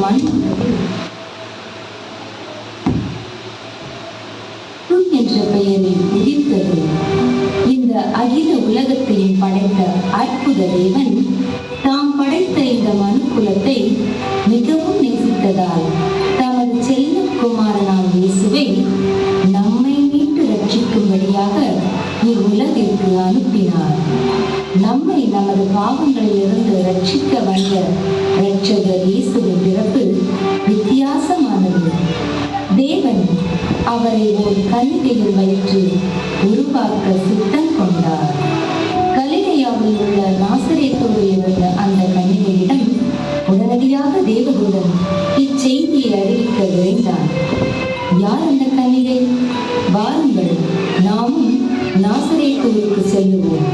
மண் என்ற பெயரில் உதித்தது. இந்த அகில உலகத்தையும் படைத்த அற்புத தேவன் தாம் படைத்த இந்த மனு குலத்தை மிகவும் நேசித்ததால் தமது செல்ல குமாரனாம் இயேசுவை நம்மை மீட்டு ரட்சிக்கும்படியாக இவ்வுலகிற்கு அனுப்பினார். நம்மை நமது பாவங்களிலிருந்து ரட்சிக்க வந்த இரட்சகர் இயேசுவின் பிறப்பு வித்தியாசமானது. தேவன் அவரை ஒரு கன்னிகையில் வைத்து உருவாக்க சித்தம் கொண்டார். கலிலேயாவில் உள்ள நாசரேத்தூரில் இருந்த அந்த கன்னிகையிடம் உடனடியாக தேவதூதன் இச்செய்தியை அறிவிக்க விரைந்தார். யார் அந்த கன்னிகை? வாருங்கள், நாமும் நாசரேத்தூருக்கு செல்லுவோம்.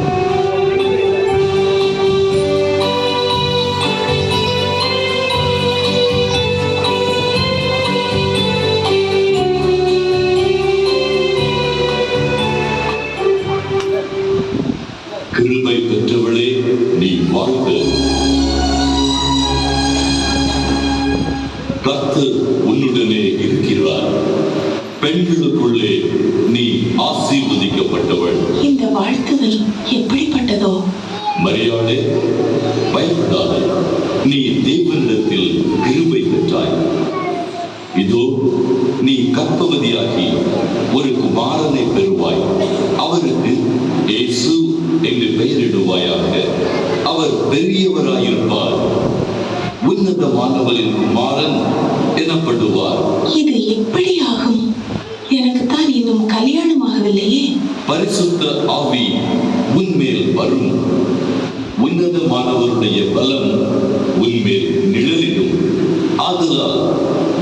கிருபை பெற்றவளே, நீ வாழ்க. கர்த்தர் உன்னுடனே இருக்கிறார். பெண்களுக்குள்ளே நீ ஆசீர்வதிக்கப்பட்டவள். இந்த வாழ்த்துதல் எப்படிப்பட்டதோ? மரியாளே, பயப்படாதே, நீ தேவனிடத்தில் கிருபை பெற்றாய். இதோ நீ கர்ப்பவதியாகி ஒரு குமாரனை பெறுவாய். அவருக்கு இயேசு என்று பெயரிடுவாயாக. அவர் பெரியவராயிருப்பார். உன்னதமானவரின் குமாரன் எனப்படுவார். இது எப்படி ஆகும்? எனக்கு தான் இன்னும் கல்யாணமாகவில்லையே. பரிசுத்த ஆவி உன்மேல் வரும். உன்னதமானவருடைய பலம் உன்மேல் நிழலிடும். ஆதலால்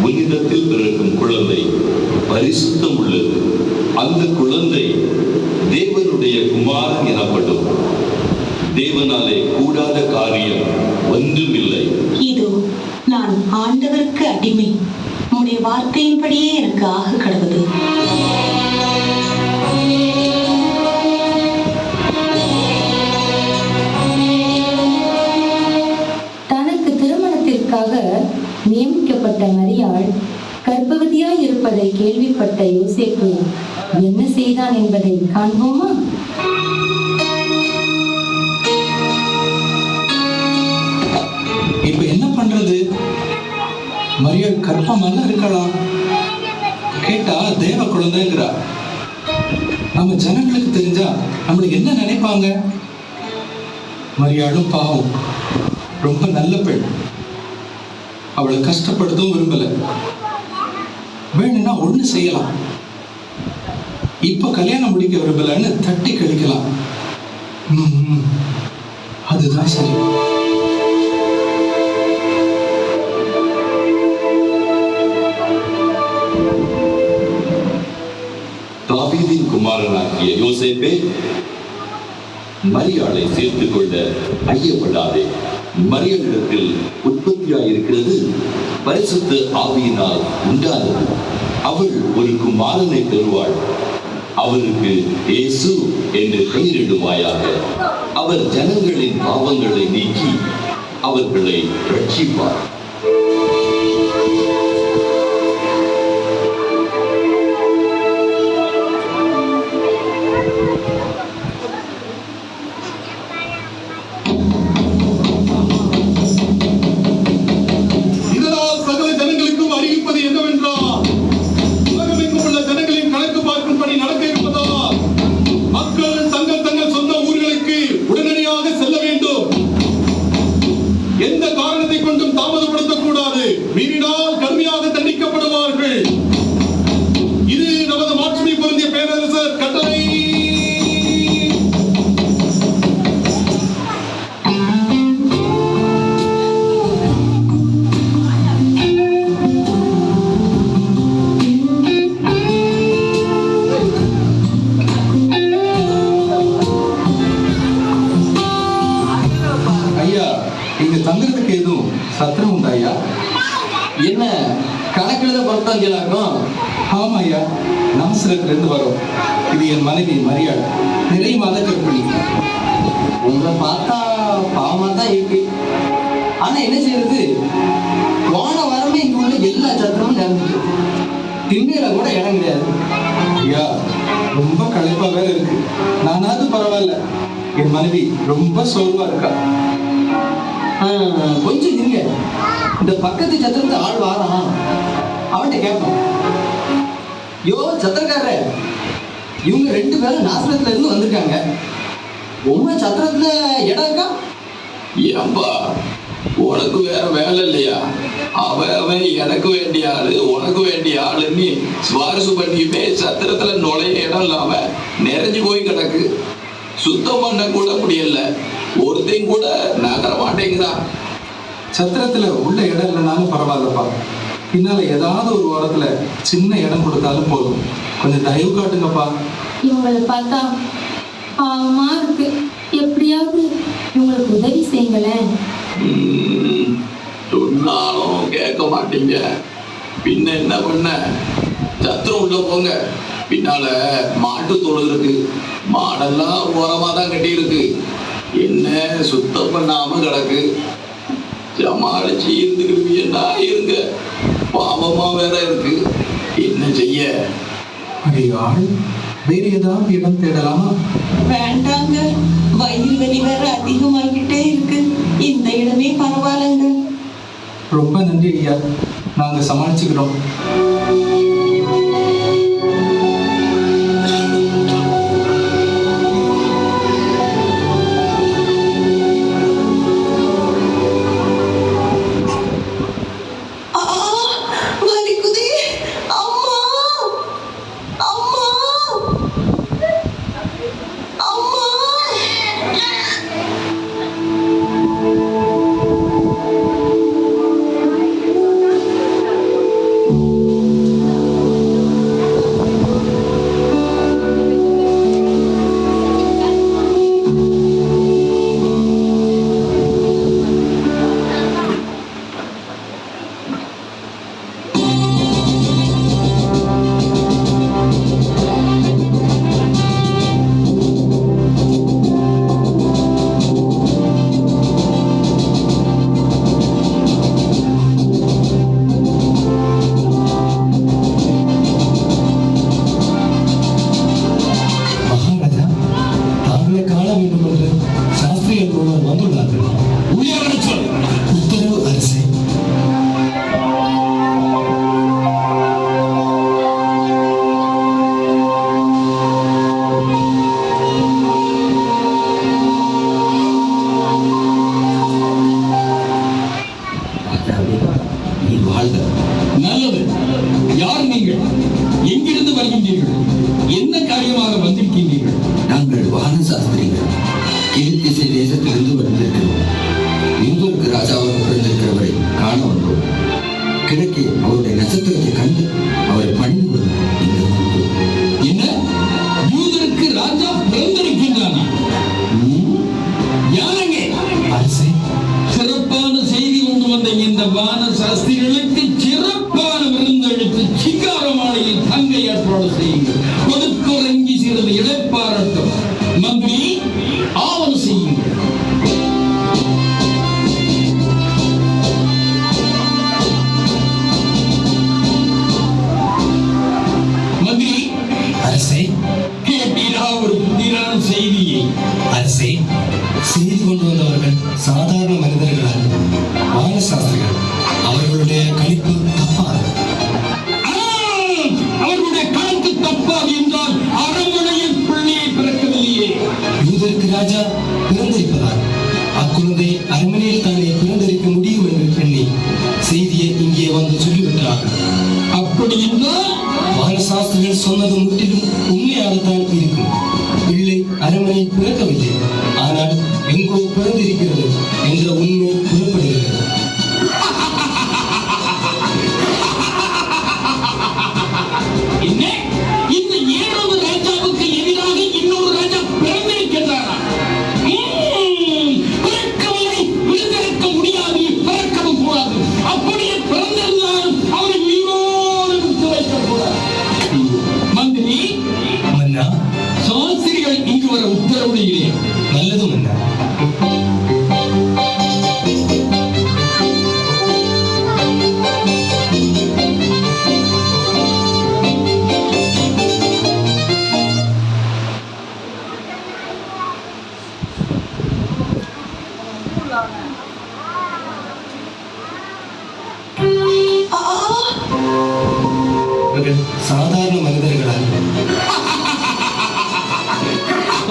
உன்னிடத்தில் பிறக்கும் குழந்தை பரிசுத்தம் உள்ளது. அந்த குழந்தை தேவனுடைய குமாரன் எனப்படும். தேவனாலே கூடாத காரியம் ஒன்றுமில்லை. இதோ நான் ஆண்டவருக்கு அடிமை. உம்முடைய வார்த்தையின்படியே எனக்கு ஆக கடவுது. தனக்கு திருமணத்திற்காக நியமிக்கப்பட்ட மரியாள் கர்ப்பவதியாய் இருப்பதை கேள்விப்பட்ட யோசேப்பு என்ன செய்தான் என்பதை காண்போமா? இப்ப என்ன பண்றது? மரியாள் கர்ப்பமெல்லாம் இருக்கலாம். கேட்டா தேவ குழந்தைங்கிறா. நம்ம ஜனங்களுக்கு தெரிஞ்சா நம்மள என்ன நினைப்பாங்க? மரியாளும் பாவம், ரொம்ப நல்ல பெண். அவளை கஷ்டப்படுத்தவும் விரும்பல. வேணும்னா ஒண்ணு செய்யலாம். இப்ப கல்யாணம் முடிக்க விரும்பலன்னு தட்டி கழிக்கலாம். அதுதான் சரி. தாவீதின் குமாரனாகிய யோசேப்பே, மரியாளை சேர்த்துக் கொள்ள ஐயப்படாதே. மரியாளிடத்தில் உற்பத்தியாயிருக்கிறது பரிசுத்த ஆவியினால் உண்டானது. அவள் ஒரு குமாரனை பெறுவாள். அவருக்கு இயேசு என்று பெயரிடுவாயாக. அவர் ஜனங்களின் பாவங்களை நீக்கி அவர்களை ரட்சிப்பார். தங்குறதுக்கு எதுவும் சத்திரம் உண்டா ஐயா? என்ன கணக்கில் பொறுத்தாங்களாக்கும்? ஆமா ஐயா, நாசரத்துல இருந்து வரோம். இது என் மனைவி மரியாள், நிறைய மாத கர்ப்பிணி. உங்களை பார்த்தா பாவமா தான் இருக்கு. ஆனா என்ன செய்யறது? போன திண்ணையில கூட இடம் கிடையாது. ஐயா ரொம்ப களைப்பா வேற இருக்கு. நானாவது பரவாயில்ல, என் மனைவி ரொம்ப சோர்வா இருக்கா. கொஞ்சம் இருங்க, இந்த பக்கத்து சத்திரத்து ஆள் வாரான், அவன்கிட்ட கேட்போம். யோ சத்திரக்காரர, இவங்க 2 பேரும் நாசனத்துல இருந்து வந்திருக்காங்க. உங்க சத்திரத்துல இடம் இருக்கா? ஏன்பா, உனக்கு வேற வேலை இல்லையா? அவன் எனக்கு வேண்டிய ஆளு, உனக்கு வேண்டிய ஆளுன்னு சிபாரிசு பண்ணியுமே சத்திரத்துல நுழைய இடம் இல்லாம நிறைஞ்சு போய் கிடக்கு. சுத்தம் பண்ண கூட முடியல, ஒருத்தையும் கூட நகர மாட்டேங்குதான். சத்திரத்துல உள்ள இடம் இல்லைனாலும் பரவாயில்லப்பா, பின்னால ஏதாவது ஒரு ஓரத்துல சின்ன இடம் கொடுத்தாலும் போதும். கொஞ்சம் தயவு காட்டுங்கப்பா. இவங்களை பார்த்தா பாவமா இருக்கு. எப்படியாவது இவங்களுக்கு உதவி செய்யுங்களேன். சொன்னாலும் கேட்க மாட்டீங்க. பின்ன என்ன பண்ண? சத்திரம் உள்ள போங்க, பின்னால மாட்டு தொழு இருக்கு. மாடெல்லாம் ஓரமா தான் கட்டி இருக்கு. என்ன சுத்தம் பண்ணாம கிடக்கு. சமாளிச்சு இருந்துக்கிடுவீன்னா இருங்க, பாவமா வேற இருக்கு. என்ன செய்ய? ஐயாள் வேறு ஏதாவது இடம் தேடலாமா? வேண்டாங்க, வயிறு வலி வேற அதிகமாகிட்டே இருக்கு. இந்த இடமே பரவாயில்லைங்க. ரொம்ப நன்றி ஐயா, நாங்க சமாளிச்சுக்கிறோம். வலிக்குதே, அம்மா அம்மா அம்மா. நல்லது. யார் நீங்கள்? எங்கிருந்து வருகின்றீர்கள்? என்ன காரியமாக வந்திருக்கின்றீர்கள்? நாங்கள் வான சாஸ்திரிகள் கீழ்த்திசை தேசத்திலிருந்து வந்திருக்கிறோம். இந்தூருக்கு ராஜாவாக பிறந்திருக்கிறவரை காண வந்தோம். கிழக்கே அவருடைய நட்சத்திரத்தை கண்டு அவரை பணிந்து கொள்ள இங்கு வந்தோம். என்ன? யூதருக்கு ராஜா பிறந்திருக்கின்றானா? யாருங்க? அரசே, சிறப்பான செய்தி கொண்டு வந்த இந்த வான சாஸ்திரிகளுக்கு சிறப்பான விருந்தளித்து சிங்காரமாலையில் தங்க ஏற்பாடு செய்யுங்கள். கொடுக்குறங்கி சிறிது இடைப்பாரட்டும். மந்திரி, ஆவணம் செய்யுங்கள். மந்திரி, அரசே, கேட்டீரா ஒரு புதிரான செய்தியை? அரசே, செய்தி கொண்டு வந்தவர்கள் சாதாரண மனிதர்கள் அல்ல, வான சாஸ்திரிகள். அவர்களுடைய கணிப்பு தப்பாது. அவர்களுடைய கணக்கு தப்பாது என்றால் அரண்மனையில் பிள்ளையை பிறக்கவில்லையே. யூதருக்கு ராஜா பிறந்திருப்பதால் அக்குழந்தை அரண்மனையில் தானே பிறந்திருக்க முடியும் என்று எண்ணி செய்தியை இங்கே வந்து சொல்லிவிட்டார்கள். அப்படி என்றால் வான சாஸ்திரிகள் சொன்னது முற்றிலும் உண்மையாகத்தான் இருக்கும். பிள்ளை அரண்மனையில் பிறக்கவில்லை, ஆனால் எங்கோ பிறந்திருக்கிறது என்ற உண்மை புறப்படுகிறது. என்ன? இந்த 7வது ராஜாவுக்கு எதிராக இன்னொரு ராஜா பிறந்திருக்கின்றாரா? பிறக்கவில்லை, விழுந்திருக்க முடியாது, பிறக்கவும் கூடாது. அப்படியே பிறந்திருந்தாலும் அவரை உயிரோடு விட்டு வைக்கக்கூடாது. மந்திரி, மன்னா, சாஸ்திரிகள் இங்கு வர உத்தரவிடுகிறேன். நல்லது மன்னா. இவர்கள் சாதாரண மனிதர்களா?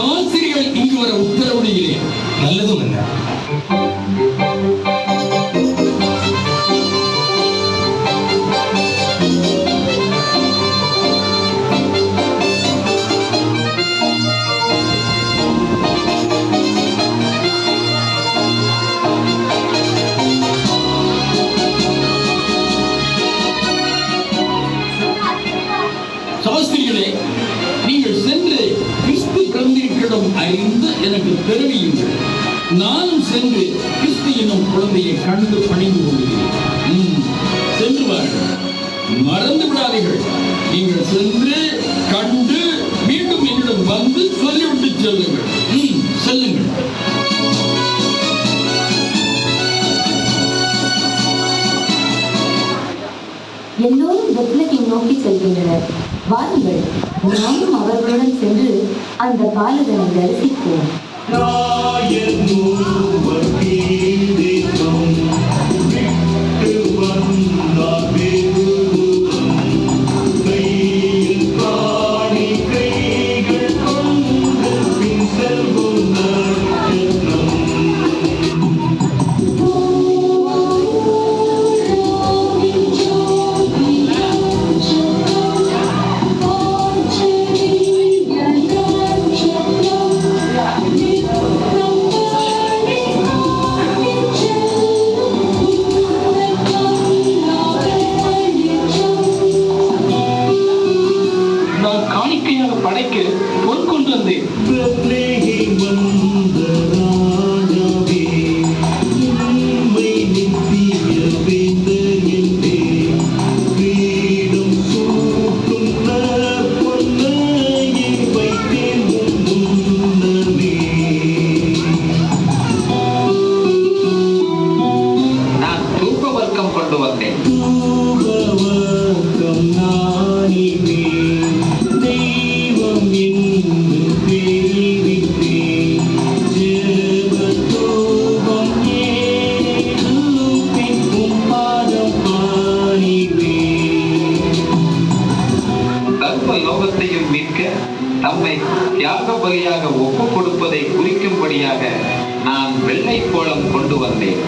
ஆசிரியர்கள் இங்கு வர உத்தரவிடுகிறேன். நல்லதும் என்ன? சாஸ்திரிகளே, நீங்கள் சென்று கிறிஸ்து பிறந்திருக்கிடம் அறிந்து எனக்கு தெரிவியுங்கள். நானும் சென்று கிறிஸ்து என்னும் குழந்தையை கண்டு பணிந்து கொள்கிறேன். சென்று வாருங்கள், மறந்து விடாதீர்கள். நீங்கள் சென்று கண்டு மீண்டும் என்னிடம் வந்து சொல்லிவிட்டு செல்லுங்கள். செல்லுங்கள். எல்லோரும் பெத்லகேம் நோக்கி செல்கின்றனர். வாருங்கள், நாமும் அவர்களுடன் சென்று அந்த பாலகனை தரிசிப்போம். படைக்கு பொன் கொண்டு வந்தேன். நான் தூப வர்க்கம் கொண்டு வந்தேன். லோகத்தையும் மீட்க தம்மை தியாக பலியாக ஒப்புக் கொடுப்பதை குறிக்கும்படியாக நான் வெள்ளை கோலம் கொண்டு வந்தேன்.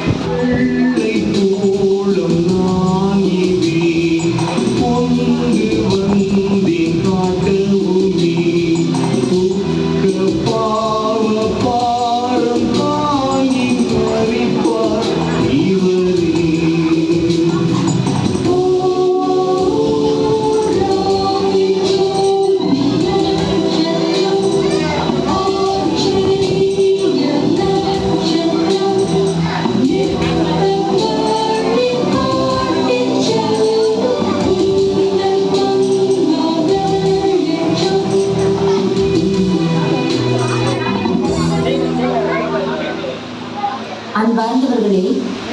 அன்பார்ந்தவர்களே,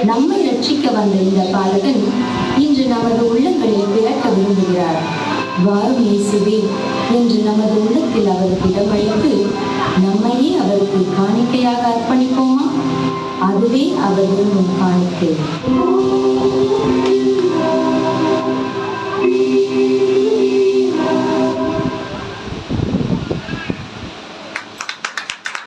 நம்மை ரட்சிக்க வந்த இந்த பாலகன் இன்று நமது உள்ளங்களில் பிறக்க விரும்புகிறார். வாரும் இயேசுவே என்று நமது உள்ளத்தில் அவருக்கு இடமளித்து நம்மையே அவருக்கு காணிக்கையாக அர்ப்பணிப்போமா? அதுவே அவர் விரும்பும் காணிக்கை.